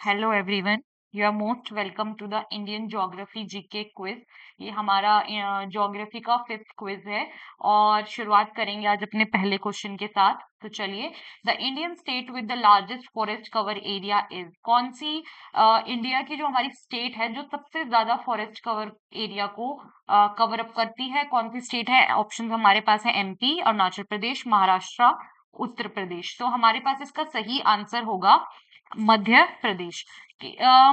Hello everyone, you are most welcome to the Indian geography GK quiz. ये हमारा geography का fifth quiz है और शुरुआत करेंगे आज अपने पहले क्वेश्चन के साथ। तो चलिए, the Indian state with the largest forest cover area is, कौन सी इंडिया की जो हमारी स्टेट है जो सबसे ज्यादा फॉरेस्ट कवर एरिया को कवर अप करती है, कौन सी स्टेट है? ऑप्शन हमारे पास है एमपी, अरुणाचल प्रदेश, महाराष्ट्र, उत्तर प्रदेश। तो हमारे पास इसका सही आंसर होगा मध्य प्रदेश।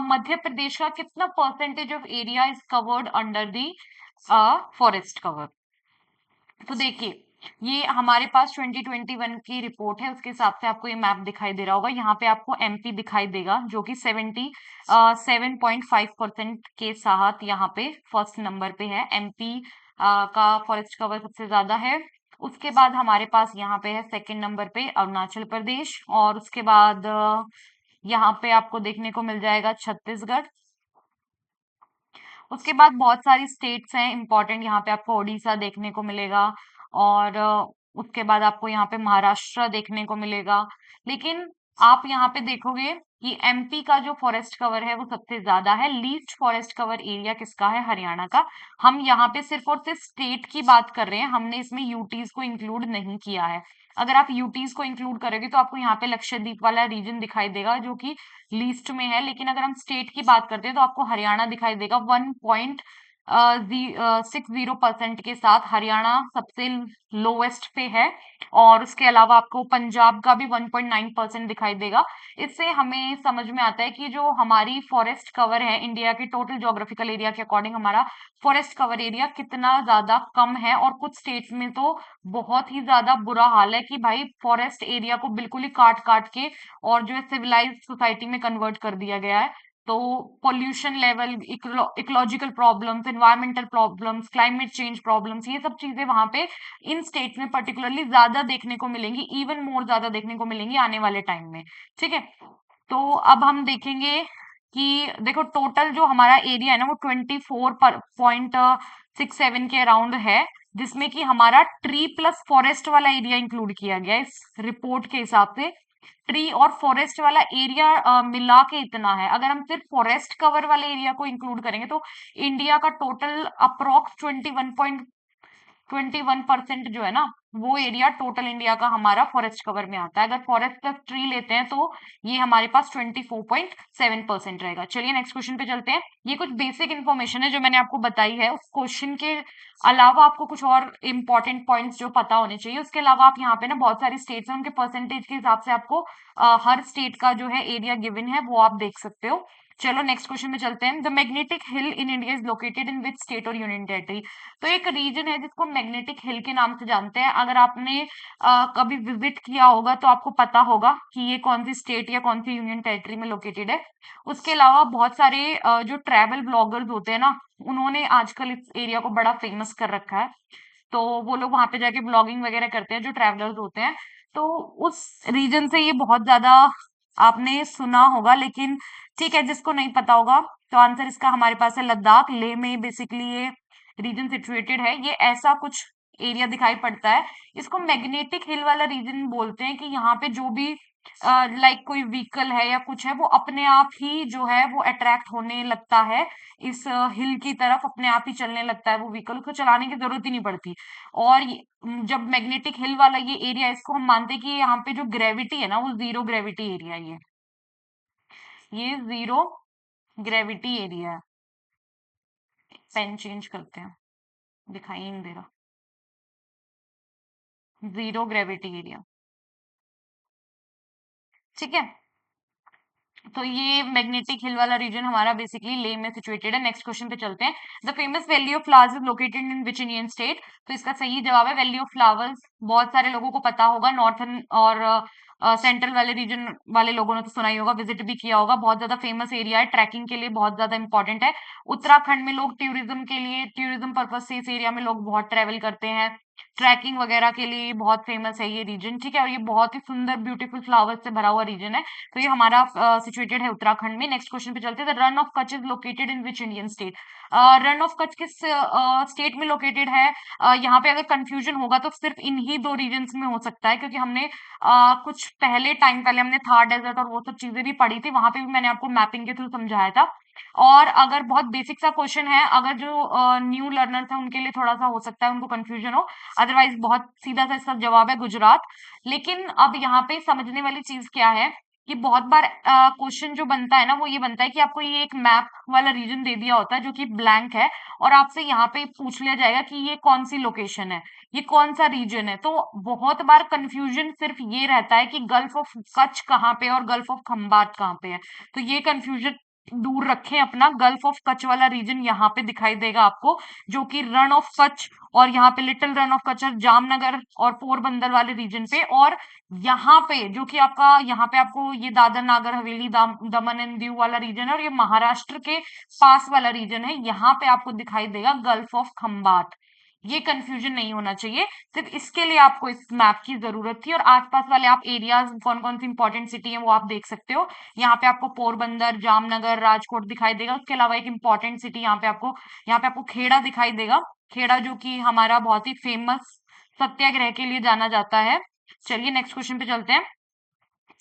मध्य प्रदेश का कितना percentage of area is covered under the forest cover? तो देखिए, ये हमारे पास 2021 की रिपोर्ट है, उसके हिसाब से आपको ये मैप दिखाई दे रहा होगा। यहाँ पे आपको एमपी दिखाई देगा जो कि 77.5% के साथ यहाँ पे फर्स्ट नंबर पे है। एमपी का फॉरेस्ट कवर सबसे ज्यादा है। उसके बाद हमारे पास यहाँ पे है सेकंड नंबर पे अरुणाचल प्रदेश, और उसके बाद यहाँ पे आपको देखने को मिल जाएगा छत्तीसगढ़। उसके बाद बहुत सारी स्टेट्स हैं इंपॉर्टेंट, यहाँ पे आपको उड़ीसा देखने को मिलेगा, और उसके बाद आपको यहाँ पे महाराष्ट्र देखने को मिलेगा। लेकिन आप यहाँ पे देखोगे कि एमपी का जो फॉरेस्ट कवर है वो सबसे ज्यादा है। लीस्ट फॉरेस्ट कवर एरिया किसका है? हरियाणा का। हम यहाँ पे सिर्फ और सिर्फ स्टेट की बात कर रहे हैं, हमने इसमें यूटीज को इंक्लूड नहीं किया है। अगर आप यूटीज को इंक्लूड करोगे तो आपको यहाँ पे लक्षद्वीप वाला रीजन दिखाई देगा जो कि लीस्ट में है। लेकिन अगर हम स्टेट की बात करते हैं तो आपको हरियाणा दिखाई देगा 1.60% के साथ। हरियाणा सबसे लोवेस्ट पे है, और उसके अलावा आपको पंजाब का भी 1.9% दिखाई देगा। इससे हमें समझ में आता है कि जो हमारी फॉरेस्ट कवर है इंडिया के टोटल ज्योग्राफिकल एरिया के अकॉर्डिंग, हमारा फॉरेस्ट कवर एरिया कितना ज्यादा कम है। और कुछ स्टेट्स में तो बहुत ही ज्यादा बुरा हाल है कि भाई फॉरेस्ट एरिया को बिल्कुल ही काट काट के और जो है सिविलाइज्ड सोसाइटी में कन्वर्ट कर दिया गया है। तो pollution level, ecological problems, environmental problems, climate change problems, ये सब चीजें वहां पे इन स्टेट्स में पर्टिकुलरली ज्यादा देखने को मिलेंगी, इवन मोर ज्यादा देखने को मिलेंगी आने वाले टाइम में। ठीक है, तो अब हम देखेंगे कि देखो टोटल जो हमारा एरिया है ना वो 24.67 के अराउंड है, जिसमें कि हमारा ट्री प्लस फॉरेस्ट वाला एरिया इंक्लूड किया गया है। इस रिपोर्ट के हिसाब से ट्री और फॉरेस्ट वाला एरिया मिला के इतना है। अगर हम सिर्फ फॉरेस्ट कवर वाले एरिया को इंक्लूड करेंगे तो इंडिया का टोटल अप्रोक्स 21% जो है ना, वो एरिया टोटल इंडिया का हमारा फॉरेस्ट कवर में आता है। अगर फॉरेस्ट प्लस ट्री लेते हैं तो ये हमारे पास 24.7% रहेगा। चलिए नेक्स्ट क्वेश्चन पे चलते हैं। ये कुछ बेसिक इन्फॉर्मेशन है जो मैंने आपको बताई है, उस क्वेश्चन के अलावा आपको कुछ और इंपॉर्टेंट पॉइंट्स जो पता होने चाहिए। उसके अलावा आप यहाँ पे ना बहुत सारी स्टेट्स हैं, उनके परसेंटेज के हिसाब से आपको हर स्टेट का जो है एरिया गिवन है वो आप देख सकते हो। चलो नेक्स्ट क्वेश्चन में चलते हैं। The magnetic hill in India is located in which state और यूनियन टेरिटरी? तो एक रीजन है जिसको मैग्नेटिक हिल के नाम से जानते हैं। अगर आपने कभी विजिट किया होगा तो आपको पता होगा कि ये कौन सी स्टेट या कौन सी यूनियन टेरिटरी में लोकेटेड है। उसके अलावा बहुत सारे जो ट्रैवल ब्लॉगर्स होते हैं ना, उन्होंने आजकल इस एरिया को बड़ा फेमस कर रखा है। तो वो लोग वहां पे जाके ब्लॉगिंग वगैरह करते हैं जो ट्रैवलर्स होते हैं। तो उस रीजन से ये बहुत ज्यादा आपने सुना होगा। लेकिन ठीक है, जिसको नहीं पता होगा तो आंसर इसका हमारे पास है लद्दाख। लेह में बेसिकली ये रीजन सिचुएटेड है। ये ऐसा कुछ एरिया दिखाई पड़ता है, इसको मैग्नेटिक हिल वाला रीजन बोलते हैं कि यहाँ पे जो भी लाइक कोई व्हीकल है या कुछ है वो अपने आप ही जो है वो अट्रैक्ट होने लगता है इस हिल की तरफ, अपने आप ही चलने लगता है वो व्हीकल, उसको चलाने की जरूरत ही नहीं पड़ती। और जब मैग्नेटिक हिल वाला ये एरिया, इसको हम मानते हैं कि यहाँ पे जो ग्रेविटी है ना वो जीरो ग्रेविटी एरिया है। ये जीरो ग्रेविटी एरिया है। पेन चेंज करते हैं, दिखाई नहीं दे रहा। जीरो ग्रेविटी एरिया, ठीक है। तो ये मैग्नेटिक हिल वाला रीजन हमारा बेसिकली लेह में सिचुएटेड है। नेक्स्ट क्वेश्चन पे चलते हैं। The famous valley of flowers is located in which Indian state? तो इसका सही जवाब है वैली ऑफ फ्लावर्स। बहुत सारे लोगों को पता होगा, नॉर्थन और सेंट्रल वाले रीजन वाले लोगों ने तो सुना ही होगा, विजिट भी किया होगा। बहुत ज्यादा फेमस एरिया है, ट्रैकिंग के लिए बहुत ज्यादा इंपॉर्टेंट है। उत्तराखंड में लोग टूरिज्म के लिए, टूरिज्म पर्पज से इस एरिया में लोग बहुत ट्रेवल करते हैं। ट्रैकिंग वगैरह के लिए बहुत फेमस है ये रीजन, ठीक है। और ये बहुत ही सुंदर ब्यूटीफुल फ्लावर्स से भरा हुआ रीजन है। तो ये हमारा सिचुएटेड है उत्तराखंड में। नेक्स्ट क्वेश्चन पे चलते हैं। The run of Kutch is located in which Indian state? Run of Kutch किस स्टेट में लोकेटेड है? यहाँ पे अगर कंफ्यूजन होगा तो सिर्फ इन्हीं दो रीजन्स में हो सकता है, क्योंकि हमने कुछ पहले टाइम पहले हमने थार डेजर्ट और वो सब चीजें भी पढ़ी थी, वहां पे भी मैंने आपको मैपिंग के थ्रू समझाया था। और अगर बहुत बेसिक सा क्वेश्चन है, अगर जो न्यू लर्नर्स है उनके लिए थोड़ा सा हो सकता है उनको कंफ्यूजन हो, अदरवाइज बहुत सीधा सा इसका जवाब है गुजरात। लेकिन अब यहाँ पे समझने वाली चीज क्या है कि बहुत बार क्वेश्चन जो बनता है ना वो ये बनता है कि आपको ये एक मैप वाला रीजन दे दिया होता है जो कि ब्लैंक है, और आपसे यहाँ पे पूछ लिया जाएगा कि ये कौन सी लोकेशन है, ये कौन सा रीजन है। तो बहुत बार कंफ्यूजन सिर्फ ये रहता है कि गल्फ ऑफ कच्छ कहाँ पे है और गल्फ ऑफ खंबात कहाँ पे है। तो ये कंफ्यूजन दूर रखें अपना। गल्फ ऑफ कच्छ वाला रीजन यहाँ पे दिखाई देगा आपको, जो कि रण ऑफ कच्छ, और यहाँ पे little run of Kutch Jamnagar और पोरबंदर वाले रीजन पे। और यहाँ पे जो कि आपका यहाँ पे आपको ये दादर नागर हवेली दमन एंड दीव वाला रीजन है, और ये महाराष्ट्र के पास वाला रीजन है, यहाँ पे आपको दिखाई देगा गल्फ ऑफ खंबात। ये कंफ्यूजन नहीं होना चाहिए, सिर्फ इसके लिए आपको इस मैप की जरूरत थी। और आसपास वाले आप एरियाज कौन कौन सी इंपॉर्टेंट सिटी है वो आप देख सकते हो। यहाँ पे आपको पोरबंदर, जामनगर, राजकोट दिखाई देगा। उसके अलावा एक इंपॉर्टेंट सिटी यहाँ पे आपको खेड़ा दिखाई देगा। खेड़ा जो कि हमारा बहुत ही फेमस सत्याग्रह के लिए जाना जाता है। चलिए नेक्स्ट क्वेश्चन पे चलते हैं।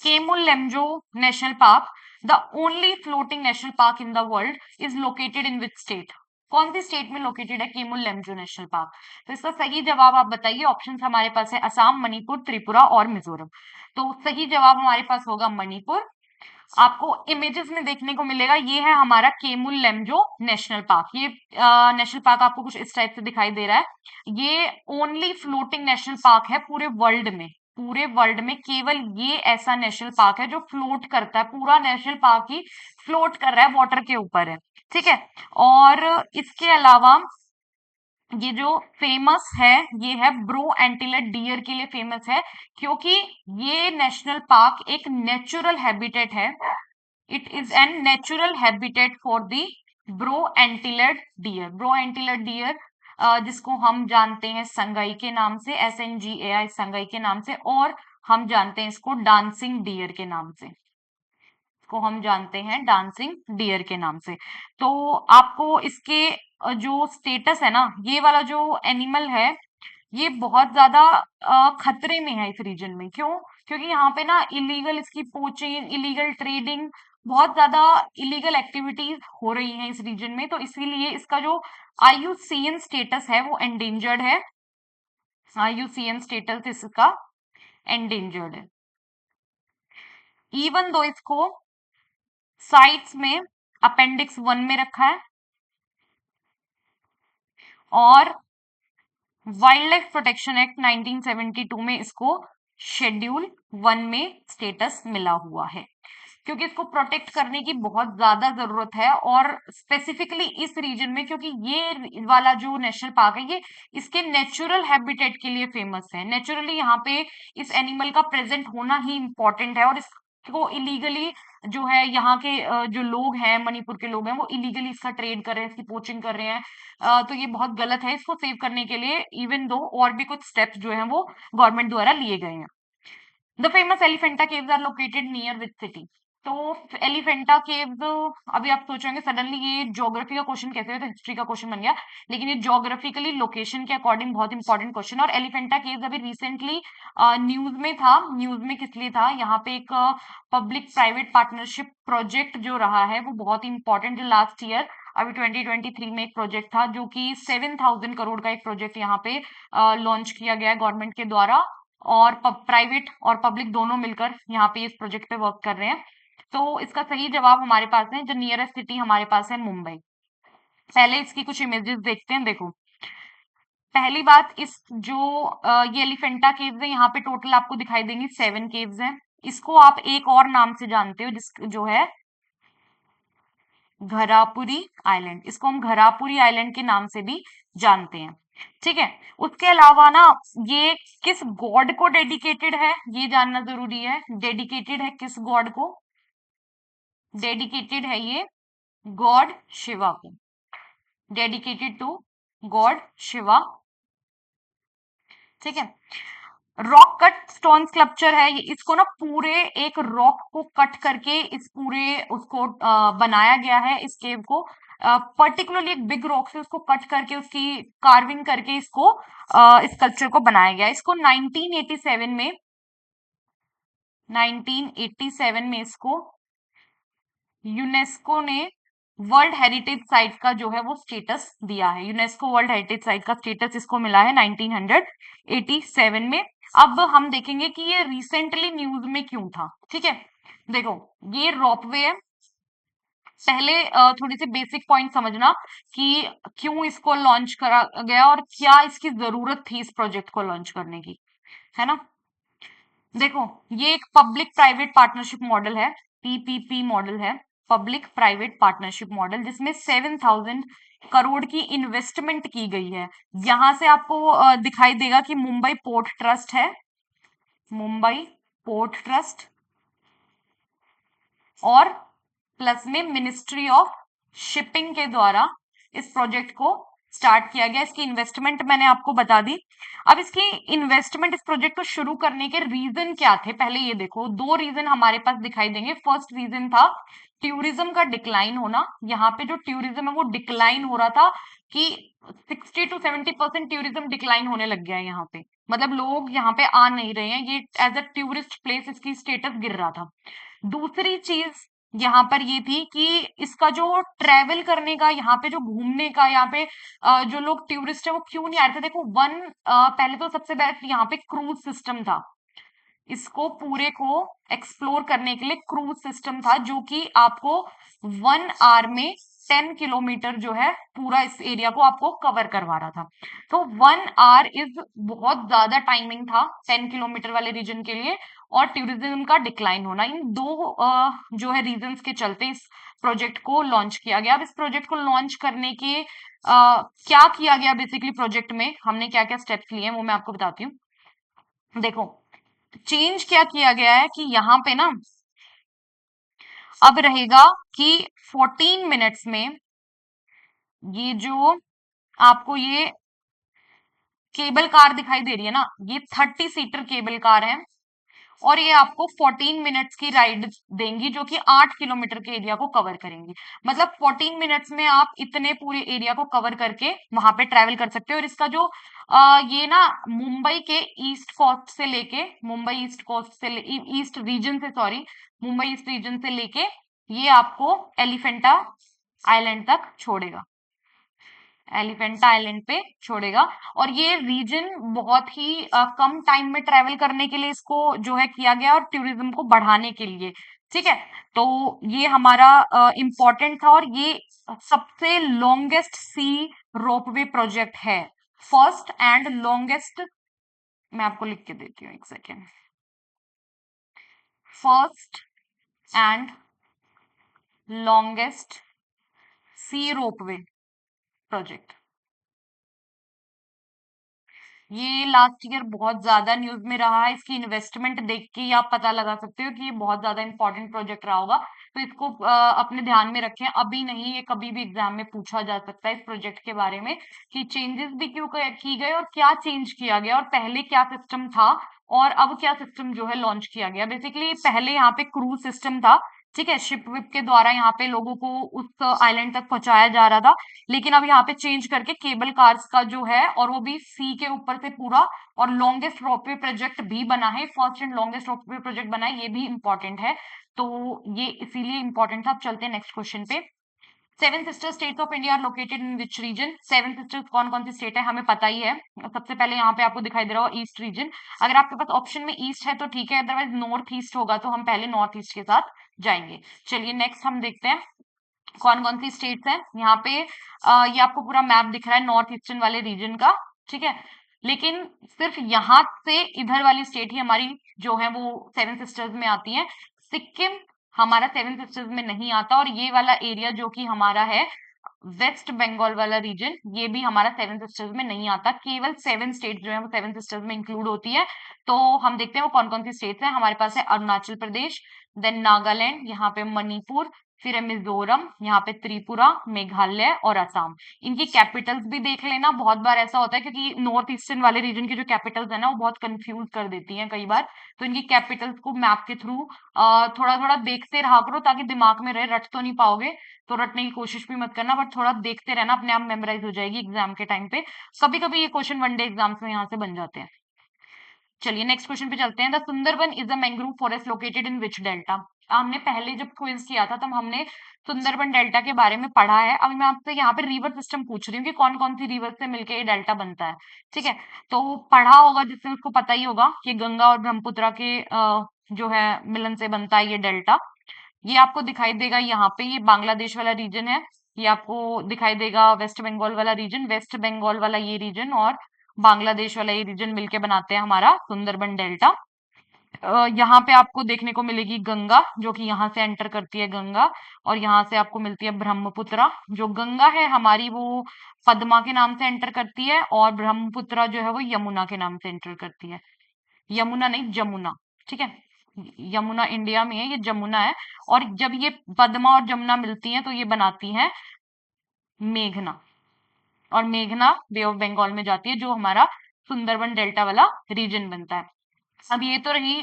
Keibul Lamjao national park, the only floating national park in the world, is located in which state? कौन सी स्टेट में लोकेटेड है केमुल लेमजो नेशनल पार्क? तो इसका सही जवाब आप बताइए। ऑप्शन हमारे पास है असम, मणिपुर, त्रिपुरा और मिजोरम। तो सही जवाब हमारे पास होगा मणिपुर। आपको इमेजेस में देखने को मिलेगा, ये है हमारा केमुल लेमजो नेशनल पार्क। ये नेशनल पार्क आपको कुछ इस टाइप से दिखाई दे रहा है। ये ओनली फ्लोटिंग नेशनल पार्क है पूरे वर्ल्ड में। पूरे वर्ल्ड में केवल ये ऐसा नेशनल पार्क है जो फ्लोट करता है। पूरा नेशनल पार्क ही फ्लोट कर रहा है, वाटर के ऊपर है, ठीक है। और इसके अलावा ये जो फेमस है, ये है ब्रो एंटीलेट डियर के लिए फेमस है, क्योंकि ये नेशनल पार्क एक नेचुरल हैबिटेट है। It is an natural habitat for the brow antlered deer. Brow antlered deer जिसको हम जानते हैं संगाई के नाम से, SNGAI संगाई के नाम से, और हम जानते हैं इसको डांसिंग डियर के नाम से। को हम जानते हैं डांसिंग डियर के नाम से। तो आपको इसके जो स्टेटस है ना, ये वाला जो एनिमल है ये बहुत ज्यादा खतरे में है इस रीजन में। क्यों? क्योंकि यहाँ पे ना इलीगल इसकी पोचिंग, इलीगल ट्रेडिंग, बहुत ज्यादा इलीगल एक्टिविटीज हो रही हैं इस रीजन में। तो इसीलिए इसका जो IUCN स्टेटस है वो एंडेंजर्ड है। IUCN स्टेटस इसका एंडेंजर्ड है, इवन दो इसको साइट्स में अपेंडिक्स 1 में रखा है, और वाइल्ड लाइफ प्रोटेक्शन एक्ट 1972 में इसको शेड्यूल 1 में स्टेटस मिला हुआ है, क्योंकि इसको प्रोटेक्ट करने की बहुत ज्यादा जरूरत है। और स्पेसिफिकली इस रीजन में, क्योंकि ये वाला जो नेशनल पार्क है ये इसके नेचुरल हैबिटेट के लिए फेमस है। नेचुरली यहाँ पे इस एनिमल का प्रेजेंट होना ही इम्पोर्टेंट है, और इसको इलीगली जो है यहाँ के जो लोग हैं, मणिपुर के लोग हैं, वो इलीगली इसका ट्रेड कर रहे हैं, इसकी पोचिंग कर रहे हैं। तो ये बहुत गलत है। इसको सेव करने के लिए इवन दो और भी कुछ स्टेप्स जो है वो गवर्नमेंट द्वारा लिए गए हैं। The famous Elephanta caves are located near which city? तो एलिफेंटा केव्स, अभी आप सोचेंगे सडनली ये ज्योग्राफी का क्वेश्चन कैसे हुआ, तो हिस्ट्री का क्वेश्चन बन गया, लेकिन ये ज्योग्राफिकली लोकेशन के अकॉर्डिंग बहुत इंपॉर्टेंट क्वेश्चन। और एलिफेंटा केव्स अभी रिसेंटली न्यूज में था। न्यूज में किस लिए था? यहाँ पे एक पब्लिक प्राइवेट पार्टनरशिप प्रोजेक्ट जो रहा है वो बहुत इंपॉर्टेंट, जो लास्ट ईयर अभी 2023 में एक प्रोजेक्ट था, जो कि 7,000 करोड़ का एक प्रोजेक्ट यहाँ पे लॉन्च किया गया है गवर्नमेंट के द्वारा। और प्राइवेट और पब्लिक दोनों मिलकर यहाँ पे इस प्रोजेक्ट पे वर्क कर रहे हैं। तो इसका सही जवाब हमारे पास है, जो नियरेस्ट सिटी हमारे पास है मुंबई। पहले इसकी कुछ इमेजेस देखते हैं। देखो, पहली बात, इस जो ये एलिफेंटा केव्स है, यहाँ पे टोटल आपको दिखाई देंगी 7 केव्स हैं। इसको आप एक और नाम से जानते हो, जिस जो है घरापुरी आइलैंड। इसको हम घरापुरी आइलैंड के नाम से भी जानते हैं, ठीक है। उसके अलावा ना, ये किस गॉड को डेडिकेटेड है ये जानना जरूरी है। डेडिकेटेड है किस गॉड को? डेडिकेटेड है ये गॉड शिवा को। Dedicated to god Shiva. ठीक है। रॉक कट स्टोन स्कल्पचर है ये, इसको ना पूरे एक रॉक को कट करके इस पूरे उसको बनाया गया है, इस केव को पर्टिकुलरली एक बिग रॉक से उसको कट करके उसकी कार्विंग करके इसको इस स्कल्पचर को बनाया गया। इसको 1987 में इसको यूनेस्को ने वर्ल्ड हेरिटेज साइट का जो है वो स्टेटस दिया है। यूनेस्को वर्ल्ड हेरिटेज साइट का स्टेटस इसको मिला है 1987 में। अब हम देखेंगे कि ये रिसेंटली न्यूज में क्यों था। ठीक है, देखो ये रोपवे है। पहले थोड़ी सी बेसिक पॉइंट समझना कि क्यों इसको लॉन्च करा गया और क्या इसकी जरूरत थी इस प्रोजेक्ट को लॉन्च करने की, है ना। देखो ये एक पब्लिक प्राइवेट पार्टनरशिप मॉडल है, पीपीपी मॉडल है, पब्लिक प्राइवेट पार्टनरशिप मॉडल, जिसमें 7,000 करोड़ की इन्वेस्टमेंट की गई है। यहां से आपको दिखाई देगा कि मुंबई पोर्ट ट्रस्ट है, मुंबई पोर्ट ट्रस्ट, और प्लस में मिनिस्ट्री ऑफ शिपिंग के द्वारा इस प्रोजेक्ट को स्टार्ट किया गया। इसकी इन्वेस्टमेंट मैंने आपको बता दी। अब इसकी इन्वेस्टमेंट, इस प्रोजेक्ट को शुरू करने के रीजन क्या थे, पहले ये देखो। दो रीजन हमारे पास दिखाई देंगे। फर्स्ट रीजन था टूरिज्म का डिक्लाइन होना। यहाँ पे जो टूरिज्म है वो डिक्लाइन हो रहा था कि 60 to 70% टूरिज्म डिक्लाइन होने लग गया है यहाँ पे, मतलब लोग यहाँ पे आ नहीं रहे हैं, ये एज अ टूरिस्ट प्लेस इसकी स्टेटस गिर रहा था। दूसरी चीज यहाँ पर ये थी कि इसका जो ट्रेवल करने का, यहाँ पे जो घूमने का, यहाँ पे जो लोग टूरिस्ट है वो क्यों नहीं आ रहे थे। देखो पहले तो सबसे बेस्ट यहाँ पे क्रूज सिस्टम था। इसको पूरे को एक्सप्लोर करने के लिए क्रूज सिस्टम था, जो कि आपको 1 आवर में 10 किलोमीटर जो है पूरा इस एरिया को आपको कवर करवा रहा था। तो 1 आवर इज बहुत ज्यादा टाइमिंग था 10 किलोमीटर वाले रीजन के लिए। और टूरिज्म का डिक्लाइन होना, इन दो जो है रीजंस के चलते इस प्रोजेक्ट को लॉन्च किया गया। अब इस प्रोजेक्ट को लॉन्च करने के क्या किया गया, बेसिकली प्रोजेक्ट में हमने क्या क्या स्टेप्स लिए हैं वो मैं आपको बताती हूँ। देखो चेंज क्या किया गया है कि यहाँ पे ना अब रहेगा कि 14 मिनट्स में ये जो आपको ये केबल कार दिखाई दे रही है ना, ये 30 सीटर केबल कार है, और ये आपको 14 मिनट्स की राइड देंगी, जो कि 8 किलोमीटर के एरिया को कवर करेंगी। मतलब 14 मिनट्स में आप इतने पूरे एरिया को कवर करके वहां पे ट्रैवल कर सकते हो। और इसका जो ये ना मुंबई के ईस्ट कोस्ट से लेके, मुंबई ईस्ट कोस्ट से ईस्ट रीजन से, सॉरी, मुंबई ईस्ट रीजन से लेके ये आपको एलिफेंटा आइलैंड तक छोड़ेगा, एलिफेंटा आइलैंड पे छोड़ेगा। और ये रीजन बहुत ही कम टाइम में ट्रेवल करने के लिए इसको जो है किया गया, और टूरिज्म को बढ़ाने के लिए। ठीक है, तो ये हमारा इम्पोर्टेंट था, और ये सबसे लॉन्गेस्ट सी रोपवे प्रोजेक्ट है, फर्स्ट एंड लॉन्गेस्ट। मैं आपको लिख के देती हूँ, एक second. First and longest sea ropeway project. ये लास्ट ईयर बहुत ज्यादा न्यूज में रहा है। इसकी इन्वेस्टमेंट देख के ही आप पता लगा सकते हो कि ये बहुत ज्यादा इंपॉर्टेंट प्रोजेक्ट रहा होगा। तो इसको अपने ध्यान में रखें, अभी नहीं, ये कभी भी एग्जाम में पूछा जा सकता है इस प्रोजेक्ट के बारे में, कि चेंजेस भी क्यों की गए और क्या चेंज किया गया, और पहले क्या सिस्टम था और अब क्या सिस्टम जो है लॉन्च किया गया। बेसिकली पहले यहाँ पे क्रूज सिस्टम था, ठीक है, शिप विप के द्वारा यहाँ पे लोगों को उस आइलैंड तक पहुंचाया जा रहा था। लेकिन अब यहाँ पे चेंज करके केबल कार्स का जो है, और वो भी सी के ऊपर से पूरा, और लॉन्गेस्ट रोपवे प्रोजेक्ट भी बना है, first and longest ropeway project बना है, ये भी इंपॉर्टेंट है। तो ये इसीलिए इंपॉर्टेंट था। अब चलते हैं नेक्स्ट क्वेश्चन पे। Seven sister states of India are located in which region. Seven sisters कौन कौन सी स्टेट है हमें पता ही है। सबसे पहले यहाँ पे आपको दिखाई दे रहा होगा ईस्ट रीजन। अगर आपके पास ऑप्शन में ईस्ट है तो ठीक है, अदरवाइज नॉर्थ ईस्ट होगा तो हम पहले नॉर्थ ईस्ट के साथ जाएंगे। चलिए नेक्स्ट हम देखते हैं कौन कौन सी स्टेट्स हैं। यहाँ पे ये आपको पूरा मैप दिख रहा है नॉर्थ ईस्टर्न वाले रीजन का, ठीक है। लेकिन सिर्फ यहाँ से इधर वाली स्टेट ही हमारी जो है वो सेवन सिस्टर्स में आती है। सिक्किम हमारा सेवन सिस्टर्स में नहीं आता, और ये वाला एरिया जो कि हमारा है वेस्ट बंगाल वाला रीजन, ये भी हमारा सेवन सिस्टर्स में नहीं आता। केवल 7 स्टेट जो है वो सेवन सिस्टर्स में इंक्लूड होती है। तो हम देखते हैं वो कौन कौन सी स्टेट्स हैं। हमारे पास है अरुणाचल प्रदेश, देन नागालैंड, यहाँ पे मणिपुर, फिर है मिजोरम, यहाँ पे त्रिपुरा, मेघालय और असम। इनकी कैपिटल्स भी देख लेना। बहुत बार ऐसा होता है क्योंकि नॉर्थ ईस्टर्न वाले रीजन की जो कैपिटल्स है ना वो बहुत कंफ्यूज कर देती हैं कई बार, तो इनकी कैपिटल्स को मैप के थ्रू थोड़ा थोड़ा देखते रहा करो ताकि दिमाग में रहे। रट तो नहीं पाओगे तो रटने की कोशिश भी मत करना, बट थोड़ा देखते रहना, अपने आप मेमोराइज हो जाएगी एग्जाम के टाइम पे। कभी कभी ये क्वेश्चन वनडे एग्जाम्स में यहाँ से बन जाते हैं। चलिए नेक्स्ट क्वेश्चन पे चलते हैं। The Sundarban is a mangrove forest located in which delta. हमने पहले जब क्विज किया था तब हमने सुंदरबन डेल्टा के बारे में पढ़ा है। अभी मैं आपसे यहाँ पे रिवर सिस्टम पूछ रही हूँ कि कौन कौन सी रिवर से मिलके ये डेल्टा बनता है। ठीक है, तो पढ़ा होगा जिससे उसको पता ही होगा कि गंगा और ब्रह्मपुत्र के जो है मिलन से बनता है ये डेल्टा। ये आपको दिखाई देगा यहाँ पे, ये बांग्लादेश वाला रीजन है। ये आपको दिखाई देगा वेस्ट बंगाल वाला रीजन, वेस्ट बंगाल वाला ये रीजन और बांग्लादेश वाला ये रीजन मिलके बनाते हैं हमारा सुंदरबन डेल्टा। यहाँ पे आपको देखने को मिलेगी गंगा जो कि यहाँ से एंटर करती है गंगा, और यहाँ से आपको मिलती है ब्रह्मपुत्रा। जो गंगा है हमारी वो पद्मा के नाम से एंटर करती है, और ब्रह्मपुत्रा जो है वो यमुना के नाम से एंटर करती है। यमुना नहीं, जमुना। ठीक है, यमुना इंडिया में है, ये जमुना है। और जब ये पद्मा और जमुना मिलती हैं तो ये बनाती हैं मेघना, और मेघना बे ऑफ बंगाल में जाती है जो हमारा सुंदरबन डेल्टा वाला रीजन बनता है। अब ये तो रही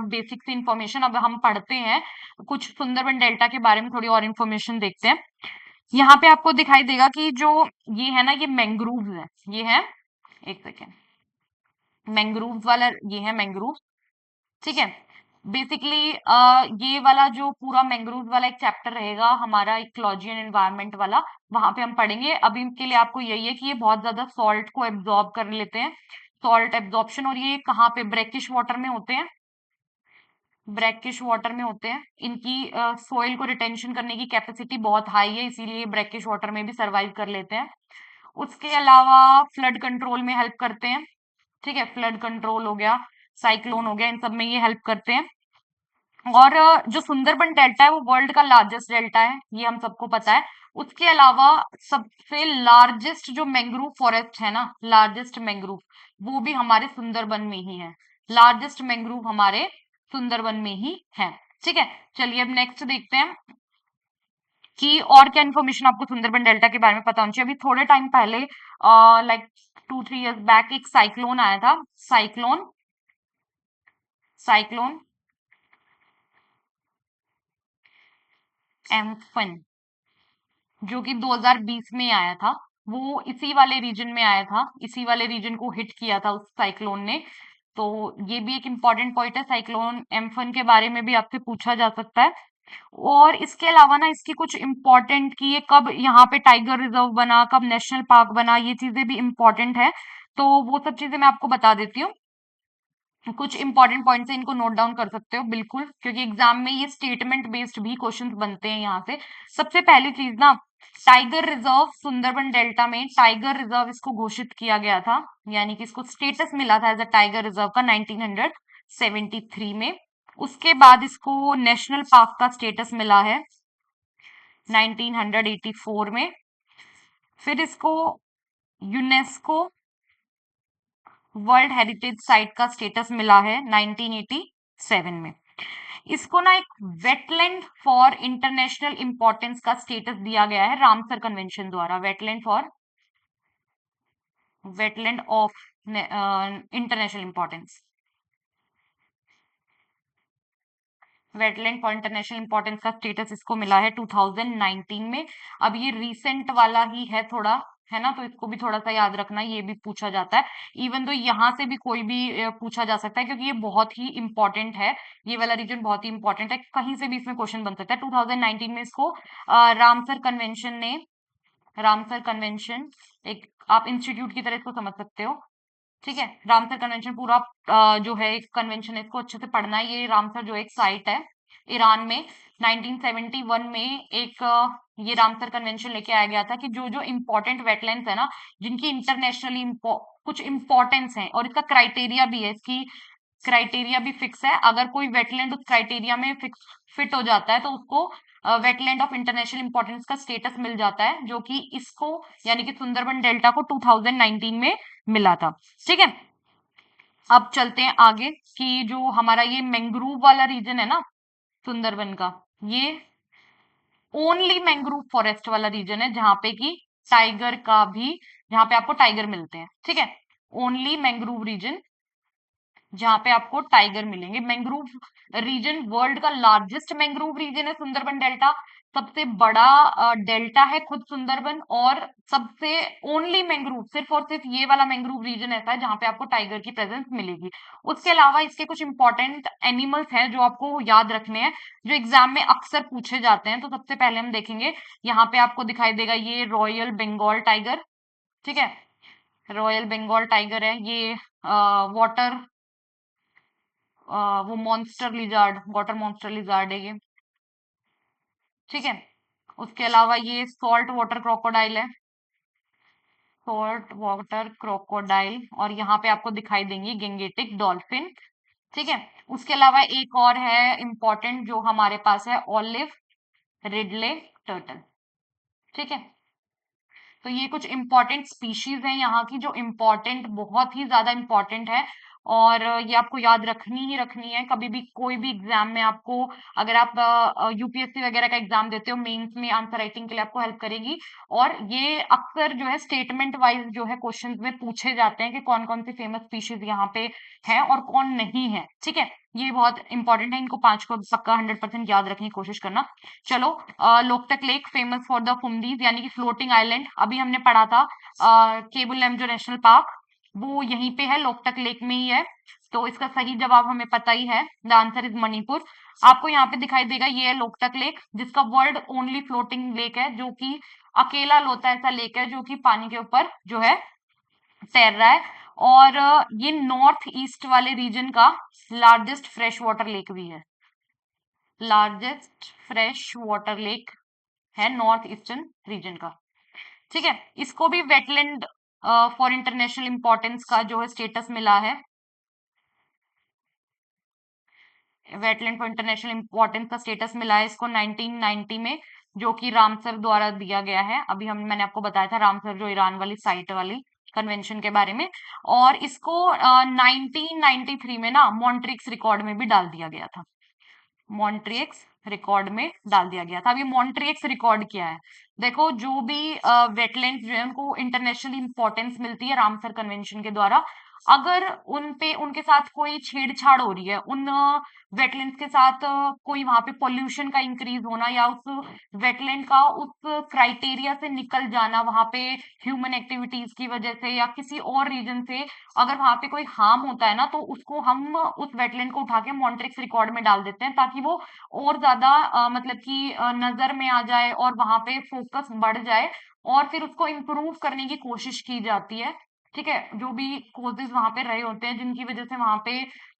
बेसिक सी इंफॉर्मेशन। अब हम पढ़ते हैं कुछ सुंदरबन डेल्टा के बारे में, थोड़ी और इंफॉर्मेशन देखते हैं। यहाँ पे आपको दिखाई देगा कि जो ये है ना ये मैंग्रोव्स है, ये है, एक सेकेंड, मैंग्रोव्स वाला ये है मैंग्रोव। ठीक है, बेसिकली ये वाला जो पूरा मैंग्रोव वाला एक चैप्टर रहेगा हमारा इकोलॉजी एंड एनवायरनमेंट वाला, वहां पे हम पढ़ेंगे। अभी के लिए आपको यही है कि ये बहुत ज्यादा सॉल्ट को एब्जॉर्ब कर लेते हैं, सॉल्ट एब्जॉर्प्शन। और ये कहाँ पे, ब्रैकिश वाटर में होते हैं, ब्रैकिश वाटर में होते हैं। इनकी सोइल को रिटेंशन करने की कैपेसिटी बहुत हाई है, इसीलिए ब्रैकिश वाटर में भी सरवाइव कर लेते हैं। उसके अलावा फ्लड कंट्रोल में हेल्प करते हैं। ठीक है, फ्लड कंट्रोल हो गया, साइक्लोन हो गया, इन सब में ये हेल्प करते हैं। और जो सुंदरबन डेल्टा है वो वर्ल्ड का लार्जेस्ट डेल्टा है, ये हम सबको पता है। उसके अलावा सबसे लार्जेस्ट जो मैंग्रोव फॉरेस्ट है ना, लार्जेस्ट मैंग्रोव, वो भी हमारे सुंदरबन में ही है। लार्जेस्ट मैंग्रोव हमारे सुंदरबन में ही है। ठीक है, चलिए अब नेक्स्ट देखते हैं कि और क्या इन्फॉर्मेशन आपको सुंदरबन डेल्टा के बारे में पता होनी चाहिए। अभी थोड़े टाइम पहले लाइक 2-3 इयर्स बैक एक साइक्लोन आया था, साइक्लोन, साइक्लोन एम्फन, जो कि 2020 में आया था। वो इसी वाले रीजन में आया था, इसी वाले रीजन को हिट किया था उस साइक्लोन ने। तो ये भी एक इम्पॉर्टेंट पॉइंट है, साइक्लोन एम्फन के बारे में भी आपसे पूछा जा सकता है। और इसके अलावा ना इसकी कुछ इम्पोर्टेंट की ये कब यहाँ पे टाइगर रिजर्व बना, कब नेशनल पार्क बना, ये चीजें भी इम्पोर्टेंट है। तो वो सब चीजें मैं आपको बता देती हूँ। कुछ इंपॉर्टेंट पॉइंट्स है, इनको नोट डाउन कर सकते हो बिल्कुल, क्योंकि एग्जाम में ये स्टेटमेंट बेस्ड भी क्वेश्चंस बनते हैं यहाँ से। सबसे पहली चीज ना, टाइगर रिजर्व सुंदरबन डेल्टा में टाइगर रिजर्व इसको घोषित किया गया था, यानी कि इसको स्टेटस मिला था एज अ टाइगर रिजर्व का 1973 में। उसके बाद इसको नेशनल पार्क का स्टेटस मिला है 1984 में। फिर इसको यूनेस्को वर्ल्ड हेरिटेज साइट का स्टेटस मिला है 1987 में। इसको ना एक वेटलैंड फॉर इंटरनेशनल इंपॉर्टेंस का स्टेटस दिया गया है रामसर कन्वेंशन द्वारा, wetland for, wetland of international importance, wetland for international importance का स्टेटस इसको मिला है 2019 में। अब ये रिसेंट वाला ही है थोड़ा, है ना, तो इसको भी थोड़ा सा याद रखना, ये भी पूछा जाता है। इवन तो यहाँ से भी कोई भी पूछा जा सकता है क्योंकि ये बहुत ही इंपॉर्टेंट है, ये वाला रीजन बहुत ही इंपॉर्टेंट है, कहीं से भी इसमें क्वेश्चन बन सकता है। 2019 में इसको रामसर कन्वेंशन ने, रामसर कन्वेंशन एक आप इंस्टीट्यूट की तरह इसको समझ सकते हो। ठीक है, रामसर कन्वेंशन पूरा जो है एक कन्वेंशन है, इसको अच्छे से पढ़ना है। ये रामसर जो एक साइट है ईरान में, 1971 में एक ये रामसर कन्वेंशन लेके आया गया था कि जो जो इम्पोर्टेंट वेटलैंड्स है ना, जिनकी इंटरनेशनली कुछ इंपॉर्टेंस है, और इसका क्राइटेरिया भी है, इसकी क्राइटेरिया भी फिक्स है। अगर कोई वेटलैंड उस क्राइटेरिया में फिक्स फिट हो जाता है तो उसको वेटलैंड ऑफ इंटरनेशनल इंपॉर्टेंस का स्टेटस मिल जाता है, जो कि इसको यानी कि सुंदरबन डेल्टा को 2019 में मिला था। ठीक है, अब चलते हैं आगे कि जो हमारा ये मैंग्रोव वाला रीजन है ना, सुंदरबन का, ये ओनली मैंग्रोव फॉरेस्ट वाला रीजन है जहां पे कि टाइगर का भी, जहां पे आपको टाइगर मिलते हैं, ठीक है। ओनली मैंग्रोव रीजन जहां पे आपको टाइगर मिलेंगे। मैंग्रोव रीजन वर्ल्ड का लार्जेस्ट मैंग्रोव रीजन है सुंदरबन डेल्टा, सबसे बड़ा डेल्टा है खुद सुंदरबन, और सबसे ओनली मैंग्रोव, सिर्फ और सिर्फ ये वाला मैंग्रोव रीजन ऐसा है जहां पे आपको टाइगर की प्रेजेंस मिलेगी। उसके अलावा इसके कुछ इंपॉर्टेंट एनिमल्स हैं जो आपको याद रखने हैं, जो एग्जाम में अक्सर पूछे जाते हैं। तो सबसे पहले हम देखेंगे, यहाँ पे आपको दिखाई देगा ये रॉयल बंगाल टाइगर, ठीक है। रॉयल बंगाल टाइगर है ये। वाटर, वो monster lizard, water monster lizard है ये, ठीक है। उसके अलावा ये सॉल्ट वाटर क्रोकोडाइल है, सॉल्ट वाटर क्रोकोडाइल, और यहाँ पे आपको दिखाई देंगी गेंगेटिक डॉल्फिन, ठीक है। उसके अलावा एक और है इंपॉर्टेंट जो हमारे पास है, ऑलिव रिडले टर्टल, ठीक है। तो ये कुछ इंपॉर्टेंट स्पीशीज हैं यहाँ की, जो इंपॉर्टेंट, बहुत ही ज्यादा इंपॉर्टेंट है, और ये आपको याद रखनी ही रखनी है। कभी भी कोई भी एग्जाम में आपको, अगर आप यूपीएससी वगैरह का एग्जाम देते हो, मेंस में आंसर राइटिंग के लिए आपको हेल्प करेगी। और ये अक्सर जो है स्टेटमेंट वाइज जो है क्वेश्चन में पूछे जाते हैं कि कौन कौन सी फेमस स्पीशीज यहाँ पे है और कौन नहीं है, ठीक है। ये बहुत इंपॉर्टेंट है, इनको 5 को पक्का 100% याद रखने की कोशिश करना। चलो, Loktak lake famous for the phumdis यानी कि फ्लोटिंग आइलैंड, अभी हमने पढ़ा था। केबुल लैमजो नेशनल पार्क वो यहीं पे है, लोकतक लेक में ही है। तो इसका सही जवाब हमें पता ही है, द आंसर इज मणिपुर। आपको यहाँ पे दिखाई देगा, ये है लोकतक लेक, जिसका वर्ल्ड ओनली फ्लोटिंग लेक है, जो कि अकेला लोता ऐसा लेक है जो कि पानी के ऊपर जो है तैर रहा है। और ये नॉर्थ ईस्ट वाले रीजन का लार्जेस्ट फ्रेश वाटर लेक भी है, लार्जेस्ट फ्रेश वाटर लेक है नॉर्थ ईस्टर्न रीजन का, ठीक है। इसको भी वेटलैंड फॉर इंटरनेशनल इंपॉर्टेंस का जो है स्टेटस मिला है, वेटलैंड फॉर इंटरनेशनल इंपॉर्टेंस का स्टेटस मिला है इसको 1990 में, जो कि रामसर द्वारा दिया गया है। अभी हम, मैंने आपको बताया था रामसर जो ईरान वाली साइट वाली कन्वेंशन के बारे में। और इसको 1993 में ना मॉन्ट्रिक्स रिकॉर्ड में भी डाल दिया गया था, मॉन्ट्रिक्स रिकॉर्ड में डाल दिया गया था। अब ये मॉन्ट्रिक्स रिकॉर्ड क्या है? देखो, जो भी वेटलैंड्स जो है उनको इंटरनेशनल इंपॉर्टेंस मिलती है रामसर कन्वेंशन के द्वारा, अगर उन पे, उनके साथ कोई छेड़छाड़ हो रही है, उन वेटलैंड्स के साथ कोई वहां पे पोल्यूशन का इंक्रीज होना, या उस वेटलैंड का उस क्राइटेरिया से निकल जाना वहां पे ह्यूमन एक्टिविटीज की वजह से या किसी और रीजन से, अगर वहां पे कोई हार्म होता है ना, तो उसको हम उस वेटलैंड को उठा के मॉन्ट्रिक्स रिकॉर्ड में डाल देते हैं, ताकि वो और ज्यादा मतलब कि नजर में आ जाए और वहां पे फोकस बढ़ जाए, और फिर उसको इम्प्रूव करने की कोशिश की जाती है, ठीक है। जो भी कोजेस वहां पे रहे होते हैं जिनकी वजह से वहां पे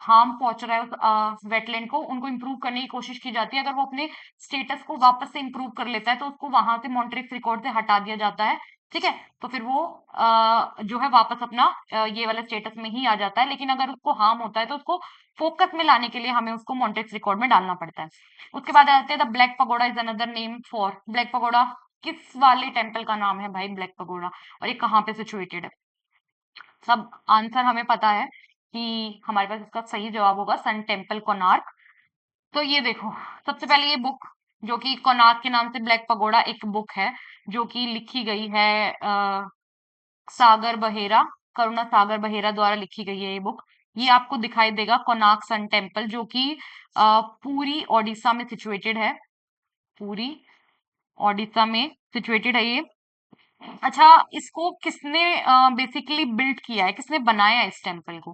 हार्म पहुंच रहा है उस वेटलैंड को, उनको इम्प्रूव करने की कोशिश की जाती है। अगर वो अपने स्टेटस को वापस से इम्प्रूव कर लेता है तो उसको वहां से मॉन्ट्रिक्स रिकॉर्ड से हटा दिया जाता है, ठीक है। तो फिर वो जो है वापस अपना ये वाला स्टेटस में ही आ जाता है। लेकिन अगर उसको हार्म होता है तो उसको फोकस में लाने के लिए हमें उसको मॉन्ट्रिक्स रिकॉर्ड में डालना पड़ता है। उसके बाद आते हैं the black pagoda is another name for, black pagoda किस वाले टेम्पल का नाम है भाई ब्लैक पगोडा, और ये कहाँ पे सिचुएटेड है? सब आंसर हमें पता है कि हमारे पास इसका सही जवाब होगा सन टेम्पल कोणार्क। तो ये देखो, सबसे पहले ये बुक जो कि कोणार्क के नाम से ब्लैक पगोडा एक बुक है, जो कि लिखी गई है सागर बहेरा, करुणा सागर बहेरा द्वारा लिखी गई है ये बुक। ये आपको दिखाई देगा कोणार्क सन टेम्पल, जो कि पूरी ओडिशा में सिचुएटेड है, पूरी ओडिशा में सिचुएटेड है ये। अच्छा, इसको किसने बेसिकली बिल्ड किया है, किसने बनाया है इस टेम्पल को?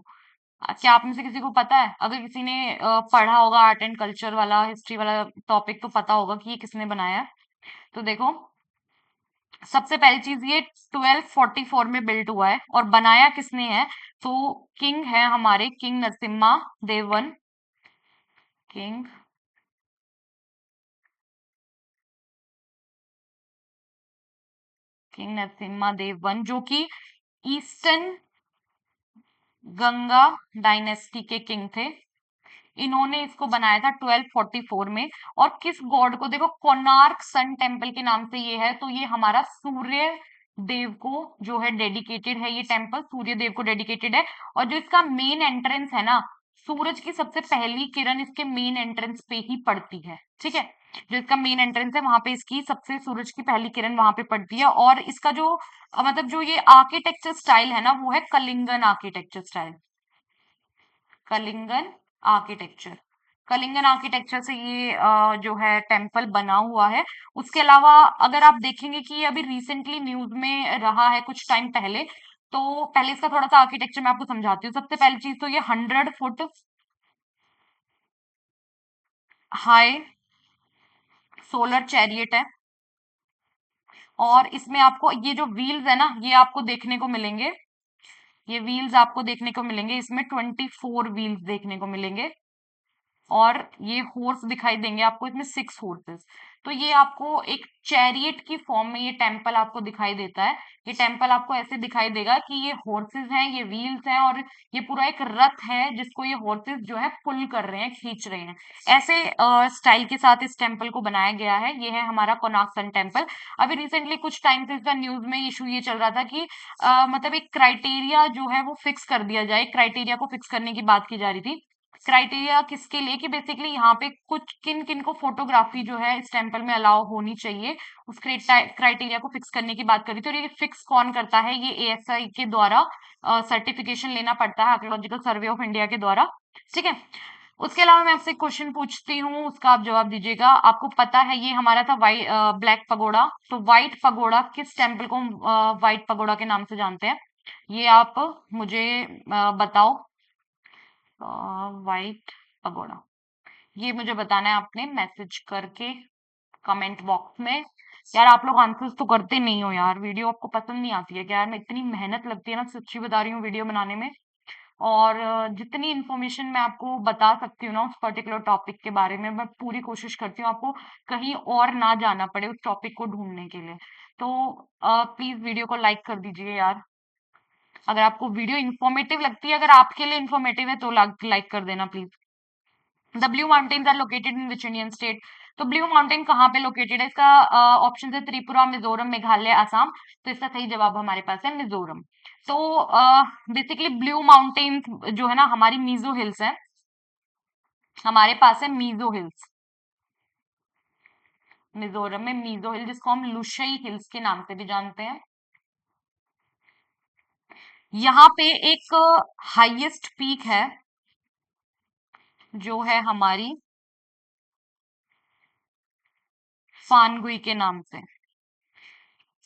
क्या आप में से किसी को पता है? अगर किसी ने पढ़ा होगा आर्ट एंड कल्चर वाला, हिस्ट्री वाला टॉपिक, तो पता होगा कि ये किसने बनाया है। तो देखो, सबसे पहली चीज, ये 1244 में बिल्ट हुआ है, और बनाया किसने है? तो किंग है हमारे, किंग नरसिम्हा देव वन, किंग किंग नरसिम्हा देव वन, जो कि ईस्टर्न गंगा डायनेस्टी के किंग थे। इन्होंने इसको बनाया था 1244 में। और किस गॉड को, देखो कोणार्क सन टेम्पल के नाम से ये है, तो ये हमारा सूर्य देव को जो है डेडिकेटेड है, ये टेम्पल सूर्य देव को डेडिकेटेड है। और जो इसका मेन एंट्रेंस है ना, सूरज की सबसे पहली किरण इसके मेन एंट्रेंस पे ही पड़ती है, ठीक है। जो इसका मेन एंट्रेंस है वहां पे इसकी सबसे सूरज की पहली किरण वहां पे पड़ती है। और इसका जो मतलब जो ये आर्किटेक्चर स्टाइल है ना, वो है Kalingan architecture style. Kalingan architecture, Kalingan architecture से ये जो है टेम्पल बना हुआ है। उसके अलावा अगर आप देखेंगे कि ये अभी रिसेंटली न्यूज में रहा है कुछ टाइम पहले, तो पहले इसका थोड़ा सा आर्किटेक्चर मैं आपको समझाती हूँ। सबसे पहली चीज तो ये 100 फुट हाई सोलर चैरियट है। और इसमें आपको ये जो व्हील्स है ना, ये आपको देखने को मिलेंगे। ये व्हील्स आपको देखने को मिलेंगे, इसमें 24 व्हील्स देखने को मिलेंगे। और ये हॉर्स दिखाई देंगे आपको, इसमें 6 हॉर्सेस। तो ये आपको एक चैरियट की फॉर्म में ये टेम्पल आपको दिखाई देता है। ये टेम्पल आपको ऐसे दिखाई देगा कि ये हॉर्सेस हैं, ये व्हील्स हैं, और ये पूरा एक रथ है जिसको ये हॉर्सेस जो है पुल कर रहे हैं, खींच रहे हैं। ऐसे स्टाइल के साथ इस टेम्पल को बनाया गया है। ये है हमारा कोणार्क सन टेम्पल। अभी रिसेंटली कुछ टाइम से इसका न्यूज में इशू ये चल रहा था कि मतलब एक क्राइटेरिया जो है वो फिक्स कर दिया जाए। क्राइटेरिया को फिक्स करने की बात की जा रही थी। क्राइटेरिया किसके लिए कि बेसिकली यहाँ पे कुछ किन किन को फोटोग्राफी जो है इस टेम्पल में अलाउ होनी चाहिए, उस क्राइटेरिया को फिक्स करने की बात करी थी। और ये फिक्स कौन करता है? ये एएसआई के द्वारा सर्टिफिकेशन लेना पड़ता है, आर्कियोलॉजिकल सर्वे ऑफ इंडिया के द्वारा, ठीक है। उसके अलावा मैं आपसे क्वेश्चन पूछती हूँ, उसका आप जवाब दीजिएगा। आपको पता है ये हमारा था वाइट ब्लैक पगोड़ा, तो व्हाइट पगोड़ा किस टेम्पल को व्हाइट पगोड़ा के नाम से जानते हैं? ये आप मुझे बताओ। व्हाइट पगोड़ा, ये मुझे बताना है आपने मैसेज करके कमेंट बॉक्स में। यार आप लोग आंसर्स तो करते नहीं हो यार, वीडियो आपको पसंद नहीं आती है क्या? यार मैं इतनी मेहनत लगती है ना, सच्ची बता रही हूँ, वीडियो बनाने में। और जितनी इन्फॉर्मेशन मैं आपको बता सकती हूँ ना उस पर्टिकुलर टॉपिक के बारे में, मैं पूरी कोशिश करती हूँ आपको कहीं और ना जाना पड़े उस टॉपिक को ढूंढने के लिए। तो प्लीज वीडियो को लाइक कर दीजिए यार, अगर आपको वीडियो इन्फॉर्मेटिव लगती है। अगर आपके लिए इन्फॉर्मेटिव है तो लाइक कर देना please. The blue mountains are located in which Indian state? तो ब्लू माउंटेन कहाँ पे लोकेटेड है? इसका ऑप्शन है त्रिपुरा, मिजोरम, मेघालय, असम। तो इसका सही जवाब हमारे पास है मिजोरम। तो बेसिकली ब्लू माउंटेन्स जो है ना हमारी मीजो हिल्स है, हमारे पास है मीजो हिल्स। मिजोरम में मीजो हिल, जिसको हम लुशई हिल्स के नाम से भी जानते हैं। यहाँ पे एक हाईएस्ट पीक है जो है हमारी फानगुई के नाम से।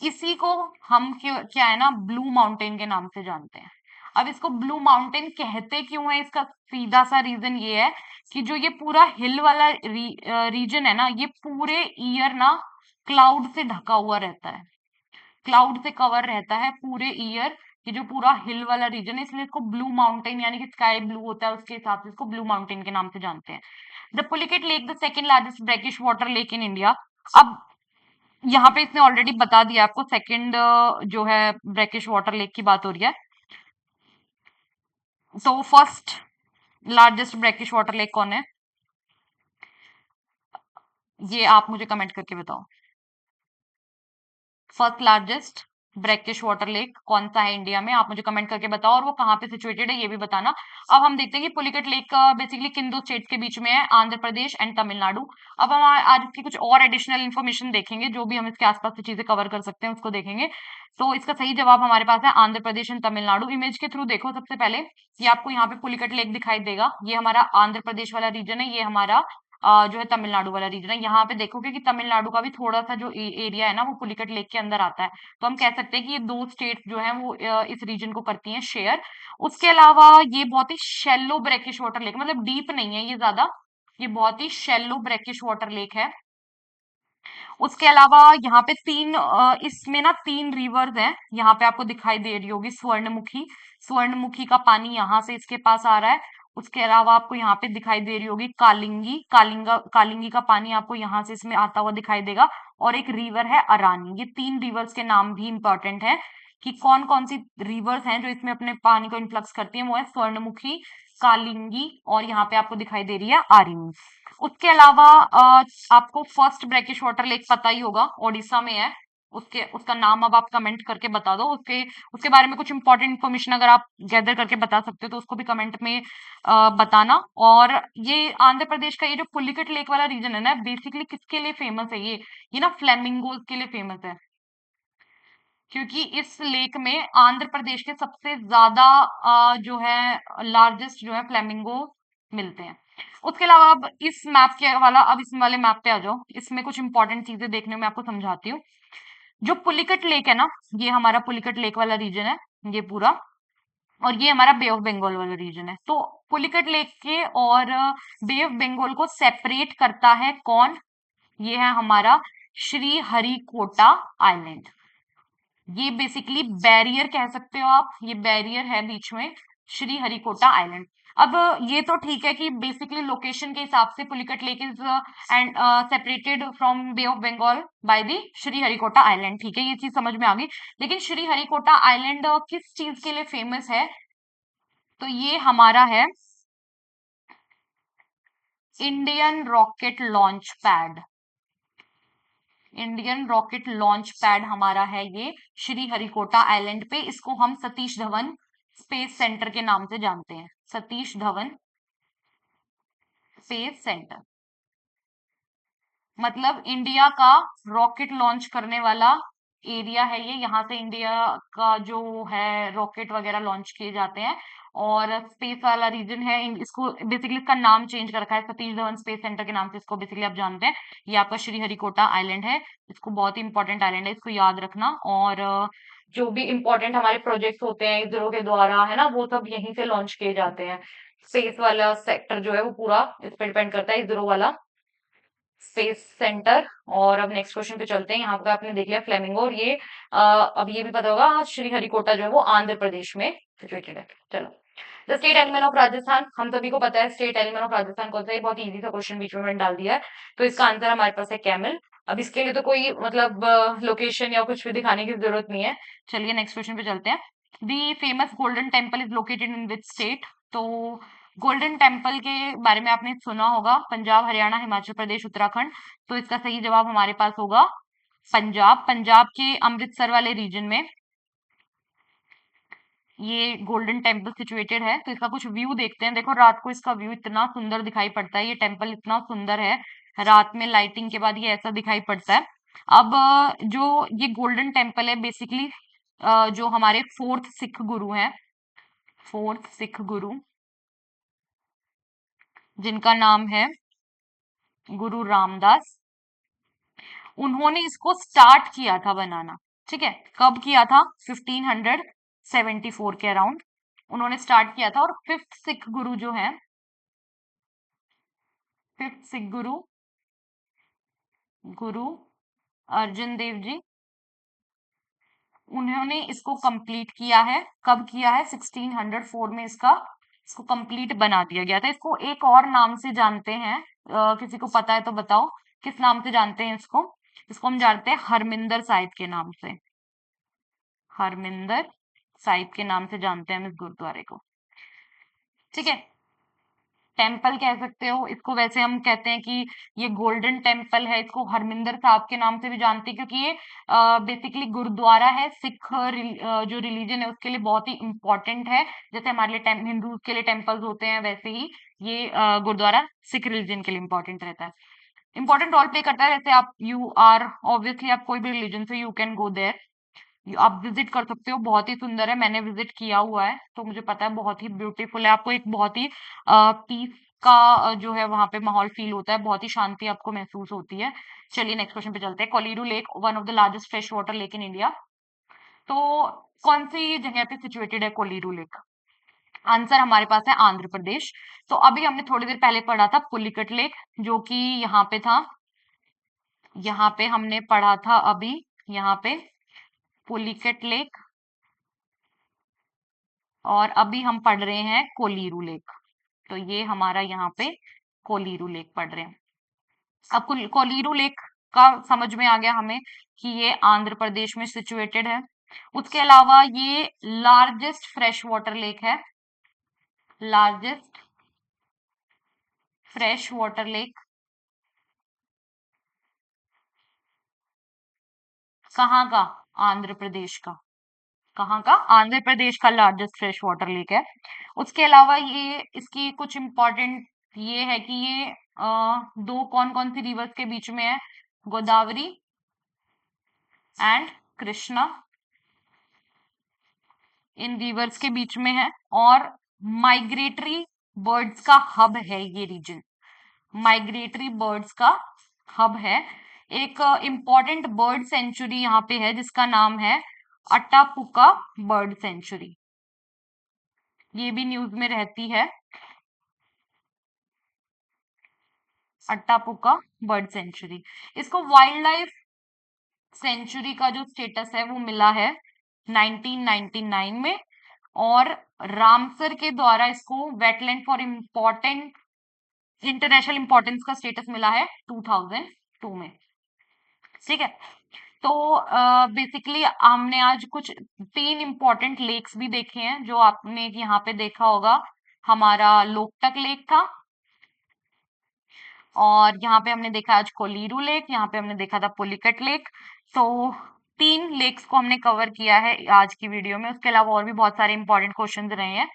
इसी को हम क्या है ना ब्लू माउंटेन के नाम से जानते हैं। अब इसको ब्लू माउंटेन कहते क्यों है? इसका सीधा सा रीजन ये है कि जो ये पूरा हिल वाला रीजन है ना, ये पूरे ईयर ना क्लाउड से ढका हुआ रहता है, क्लाउड से कवर रहता है पूरे ईयर। ये जो पूरा हिल वाला रीजन है, इसलिए इसको ब्लू माउंटेन यानी कि स्काई ब्लू होता है उसके हिसाब से इसको ब्लू माउंटेन के नाम से जानते हैं। The Pulicat lake the second largest brackish water lake in India. अब यहाँ पे इसने ऑलरेडी बता दिया आपको, सेकंड जो है ब्रैकिश वाटर लेक की बात हो रही है। तो first largest brackish water lake कौन है? ये आप मुझे कमेंट करके बताओ। First largest brackish water lake कौन सा है इंडिया में? आप मुझे कमेंट करके बताओ, और वो कहाँ पे सिचुएटेड है ये भी बताना। अब हम देखते हैं कि पुलिकेट लेक बेसिकली किन दो स्टेट्स के बीच में है, आंध्र प्रदेश एंड तमिलनाडु। अब हम आज इसकी कुछ और एडिशनल इन्फॉर्मेशन देखेंगे, जो भी हम इसके आसपास से चीजें कवर कर सकते हैं उसको देखेंगे। तो इसका सही जवाब हमारे पास है आंध्र प्रदेश एंड तमिलनाडु। इमेज के थ्रू देखो सबसे पहले, ये आपको यहाँ पे पुलिकेट लेक दिखाई देगा, ये हमारा आंध्र प्रदेश वाला रीजन है, ये हमारा जो है तमिलनाडु वाला रीजन है। यहाँ पे देखोगे कि तमिलनाडु का भी थोड़ा सा जो एरिया है ना वो पुलिकट लेक के अंदर आता है। तो हम कह सकते हैं कि ये दो स्टेट्स जो है वो इस रीजन को करती हैं शेयर। उसके अलावा ये बहुत ही शेलो ब्रैकिश वाटर लेक, मतलब डीप नहीं है ये ज्यादा, ये बहुत ही शेलो ब्रैकिश वाटर लेक है। उसके अलावा यहाँ पे इसमें ना 3 रिवर्स हैं, यहाँ पे आपको दिखाई दे रही होगी स्वर्णमुखी। स्वर्णमुखी का पानी यहाँ से इसके पास आ रहा है। उसके अलावा आपको यहाँ पे दिखाई दे रही होगी कालिंगी, कालिंगी का पानी आपको यहाँ से इसमें आता हुआ दिखाई देगा। और एक रिवर है अरानी। ये 3 रिवर्स के नाम भी इंपॉर्टेंट है कि कौन कौन सी रिवर्स हैं जो इसमें अपने पानी को इन्फ्लक्स करती हैं। वो है स्वर्णमुखी, कालिंगी, और यहाँ पे आपको दिखाई दे रही है आरिनी। उसके अलावा आपको फर्स्ट ब्रैकिश वाटर लेक पता ही होगा, ओडिशा में है। उसका नाम अब आप कमेंट करके बता दो। उसके उसके बारे में कुछ इंपॉर्टेंट इन्फॉर्मेशन अगर आप गैदर करके बता सकते हो तो उसको भी कमेंट में बताना। और ये आंध्र प्रदेश का ये जो पुलिकट लेक वाला रीजन है ना, बेसिकली किसके लिए फेमस है ये ना फ्लेमिंगोज के लिए फेमस है, क्योंकि इस लेक में आंध्र प्रदेश के सबसे ज्यादा जो है लार्जेस्ट जो है फ्लेमिंगो मिलते हैं। उसके अलावा अब इस मैप के वाला अब इस वाले मैप पे आ जाओ, इसमें कुछ इंपॉर्टेंट चीजें देखने में आपको समझाती हूँ। जो पुलिकट लेक है ना, ये हमारा पुलिकट लेक वाला रीजन है, ये पूरा, और ये हमारा बे ऑफ बंगाल वाला रीजन है। तो पुलिकट लेक के और बे ऑफ बंगाल को सेपरेट करता है कौन? ये है हमारा श्री हरिकोटा आइलैंड। ये बेसिकली बैरियर कह सकते हो आप, ये बैरियर है बीच में, श्री हरिकोटा आइलैंड। अब ये तो ठीक है कि बेसिकली लोकेशन के हिसाब से Pulicat lake is and separated from bay of Bengal by the Sriharikota island, ठीक है, ये चीज समझ में आ गई। लेकिन श्री हरिकोटा आइलैंड किस चीज के लिए फेमस है? तो ये हमारा है Indian rocket launch pad. Indian rocket launch pad हमारा है ये श्री हरिकोटा आइलैंड पे। इसको हम सतीश धवन स्पेस सेंटर के नाम से जानते हैं, सतीश धवन स्पेस सेंटर। मतलब इंडिया का रॉकेट लॉन्च करने वाला एरिया है ये, यहाँ से इंडिया का जो है रॉकेट वगैरह लॉन्च किए जाते हैं। और स्पेस वाला रीजन है, इसको बेसिकली इसका नाम चेंज कर रखा है, सतीश धवन स्पेस सेंटर के नाम से इसको बेसिकली आप जानते हैं। ये आपका श्रीहरिकोटा आइलैंड है, इसको बहुत ही इंपॉर्टेंट आइलैंड है, इसको याद रखना। और जो भी इंपॉर्टेंट हमारे प्रोजेक्ट होते हैं इसरो के द्वारा, है ना, वो सब यहीं से लॉन्च किए जाते हैं। स्पेस वाला सेक्टर जो है वो पूरा इस पर डिपेंड करता है, इसरो वाला स्पेस सेंटर। और अब नेक्स्ट क्वेश्चन पे चलते हैं। यहाँ पे आपने देख लिया फ्लेमिंगो, और ये अब ये भी पता होगा श्रीहरिकोटा जो है वो आंध्र प्रदेश में सिचुएटेड है। चलो, the state animal of Rajasthan, हम सभी को पता है स्टेट एनिमल ऑफ राजस्थान कौन सा है, बहुत इजी सा क्वेश्चन बीच में मैंने डाल दिया है। तो इसका आंसर हमारे पास है कैमल। अब इसके लिए तो कोई मतलब लोकेशन या कुछ भी दिखाने की जरूरत नहीं है। चलिए नेक्स्ट क्वेश्चन पे चलते हैं। The famous golden temple is located in which state? तो गोल्डन टेम्पल के बारे में आपने सुना होगा, पंजाब, हरियाणा, हिमाचल प्रदेश, उत्तराखंड। तो इसका सही जवाब हमारे पास होगा पंजाब। पंजाब के अमृतसर वाले रीजन में ये गोल्डन टेम्पल सिचुएटेड है। तो इसका कुछ व्यू देखते हैं। देखो रात को इसका व्यू इतना सुंदर दिखाई पड़ता है, ये टेम्पल इतना सुंदर है, रात में लाइटिंग के बाद ये ऐसा दिखाई पड़ता है। अब जो ये गोल्डन टेम्पल है बेसिकली जो हमारे फोर्थ सिख गुरु हैं, फोर्थ सिख गुरु जिनका नाम है गुरु रामदास, उन्होंने इसको स्टार्ट किया था बनाना। ठीक है, कब किया था? 1574 के अराउंड उन्होंने स्टार्ट किया था। और फिफ्थ सिख गुरु जो है, फिफ्थ सिख गुरु गुरु अर्जन देव जी, उन्होंने इसको कंप्लीट किया है। कब किया है? 1604 में इसको कंप्लीट बना दिया गया था। इसको एक और नाम से जानते हैं, किसी को पता है तो बताओ किस नाम से जानते हैं इसको? इसको हम जानते हैं हरमिंदर साहिब के नाम से, हरमिंदर साहिब के नाम से जानते हैं हम इस गुरुद्वारे को। ठीक है, टेम्पल कह सकते हो इसको। वैसे हम कहते हैं कि ये गोल्डन टेम्पल है, इसको हरमिंदर साहब के नाम से भी जानते हैं, क्योंकि ये बेसिकली गुरुद्वारा है। सिख जो रिलीजन है उसके लिए बहुत ही इंपॉर्टेंट है। जैसे हमारे लिए हिंदू के लिए टेम्पल्स होते हैं, वैसे ही ये गुरुद्वारा सिख रिलीजन के लिए इंपॉर्टेंट रहता है, इंपॉर्टेंट रोल प्ले करता है। जैसे आप यू आर ऑब्वियसली आप कोई भी रिलीजन से यू कैन गो देयर, आप विजिट कर सकते हो, बहुत ही सुंदर है, मैंने विजिट किया हुआ है तो मुझे पता है बहुत ही ब्यूटीफुल है। आपको एक बहुत ही पीस का जो है वहां पे माहौल फील होता है, बहुत ही शांति आपको महसूस होती है। चलिए नेक्स्ट क्वेश्चन पे चलते हैं। Kolleru lake, one of the largest fresh water lake in India. तो कौन सी जगह पे सिचुएटेड है कोलीरू लेक? आंसर हमारे पास है आंध्र प्रदेश। तो अभी हमने थोड़ी देर पहले पढ़ा था पुलिकट लेक, जो कि यहाँ पे था, यहाँ पे हमने पढ़ा था अभी, यहाँ पे पुलिकट लेक, और अभी हम पढ़ रहे हैं कोलीरू लेक। तो ये हमारा यहाँ पे कोलीरू लेक पढ़ रहे हैं। अब कोलीरू लेक का समझ में आ गया हमें कि ये आंध्र प्रदेश में सिचुएटेड है। उसके अलावा ये लार्जेस्ट फ्रेश वाटर लेक है, लार्जेस्ट फ्रेश वाटर लेक कहाँ का? आंध्र प्रदेश का। कहाँ का? आंध्र प्रदेश का लार्जेस्ट फ्रेश वाटर लेक है। उसके अलावा ये इसकी कुछ इम्पोर्टेंट ये है कि ये दो कौन कौन सी रिवर्स के बीच में है? Godavari and Krishna, in reverse के बीच में है। और माइग्रेटरी बर्ड्स का हब है ये रीजन, माइग्रेटरी बर्ड्स का हब है। एक इम्पॉर्टेंट बर्ड सेंचुरी यहाँ पे है जिसका नाम है अट्टापुका बर्ड सेंचुरी, ये भी न्यूज में रहती है। अट्टापुका बर्ड सेंचुरी, इसको वाइल्ड लाइफ सेंचुरी का जो स्टेटस है वो मिला है 1999 में, और रामसर के द्वारा इसको wetland for important international importance का स्टेटस मिला है 2002 में। ठीक है, तो बेसिकली हमने आज कुछ 3 इंपॉर्टेंट लेक्स भी देखे हैं जो आपने यहाँ पे देखा होगा। हमारा लोकटक लेक था, और यहाँ पे हमने देखा आज कोलीरू लेक, यहाँ पे हमने देखा था पुलिकट लेक। तो 3 लेक्स को हमने कवर किया है आज की वीडियो में। उसके अलावा और भी बहुत सारे इंपॉर्टेंट क्वेश्चंस रहे हैं,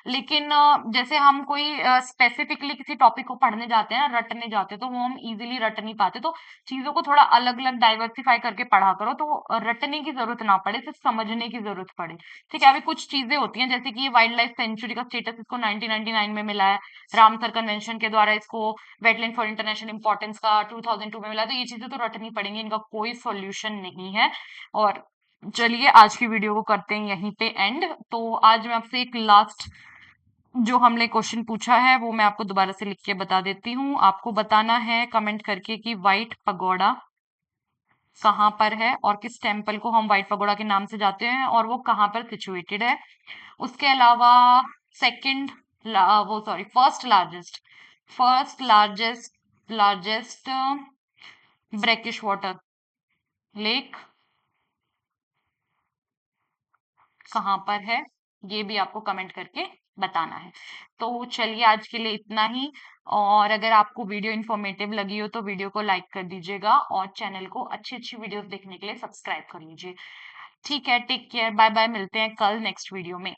लेकिन जैसे हम कोई स्पेसिफिकली किसी टॉपिक को पढ़ने जाते हैं ना, रटने जाते हैं, तो वो हम इजीली रट नहीं पाते। तो चीजों को थोड़ा अलग अलग डाइवर्सिफाई करके पढ़ा करो, तो रटने की जरूरत ना पड़े, सिर्फ समझने की जरूरत पड़े। ठीक है, अभी कुछ चीजें होती हैं जैसे कि ये वाइल्ड लाइफ सेंचुरी का स्टेटस इसको 1999 में मिला है, रामसर कन्वेंशन के द्वारा इसको वेटलैंड फॉर इंटरनेशनल इंपॉर्टेंस का 2002 में मिला। तो ये चीजें तो रटनी पड़ेंगी, इनका कोई सॉल्यूशन नहीं है। और चलिए आज की वीडियो को करते हैं यहीं पे एंड। तो आज मैं आपसे एक लास्ट जो हमने क्वेश्चन पूछा है वो मैं आपको दोबारा से लिख के बता देती हूँ। आपको बताना है कमेंट करके कि व्हाइट पगोड़ा कहाँ पर है, और किस टेम्पल को हम व्हाइट पगोड़ा के नाम से जाते हैं, और वो कहाँ पर सिचुएटेड है। उसके अलावा सेकंड वो sorry first largest brackish water lake कहाँ पर है, ये भी आपको कमेंट करके बताना है। तो चलिए आज के लिए इतना ही, और अगर आपको वीडियो इन्फॉर्मेटिव लगी हो तो वीडियो को लाइक कर दीजिएगा, और चैनल को अच्छी अच्छी वीडियोस देखने के लिए सब्सक्राइब कर लीजिए। ठीक है, टेक केयर, बाय बाय, मिलते हैं कल नेक्स्ट वीडियो में।